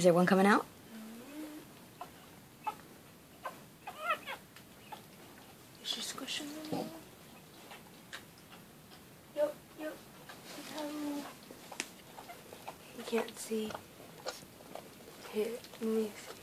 Is there one coming out? Is she squishing them? Yep. You can't see. Here, let me see.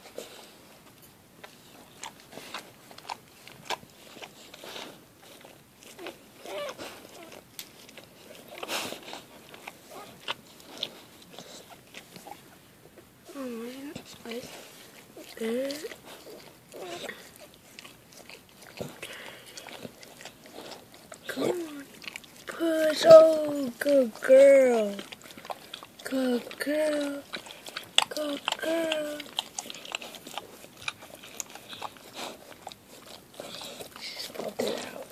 Come on. Push. Oh, good girl. Good girl. Good girl. She's popped it out.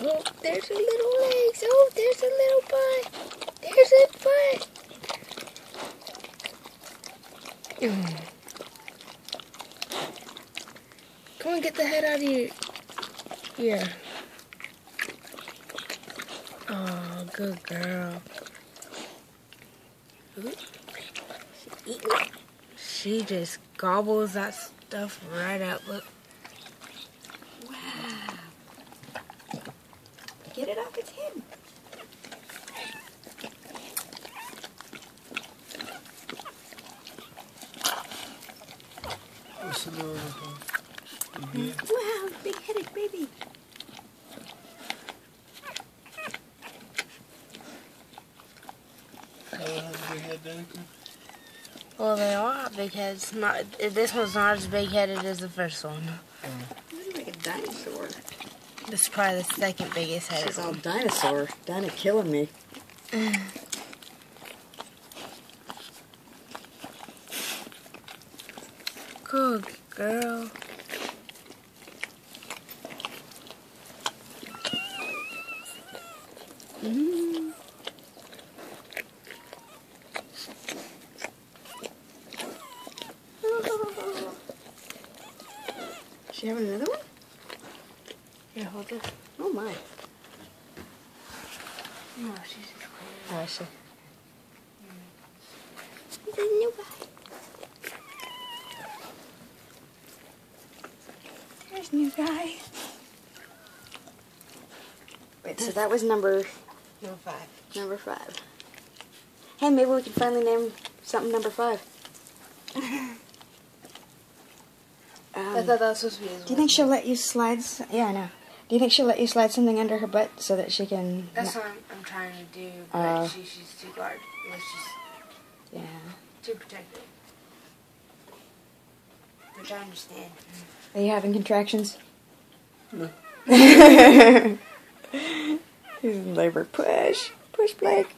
Oh, there's her little legs. Oh, there's a little butt. There's a butt. Come on, get the head out of here. Yeah. Oh, good girl. She just gobbles that stuff right up. Look. Wow. Get it off its head. What's the little one? Wow, big-headed baby. Well, they all have big heads. This one's not as big-headed as the first one. This is like a dinosaur. This is probably the second biggest head. She's all dinosaur. Dinah killing me. Good girl. She having another one? Here, hold this. Oh my. No, she's just crazy. Oh, I see. He's a new guy. There's new guy. Wait, so that was number 5. Number 5. Hey, maybe we can finally name something number 5. I thought that was supposed to be his Do you think she'll let you slide? Yeah, I know. Do you think she'll let you slide something under her butt so that she can? That's what I'm trying to do, but she's too guard. Yeah. Too protective. Which I understand. Are you having contractions? No. He's in labor. Push, Blake.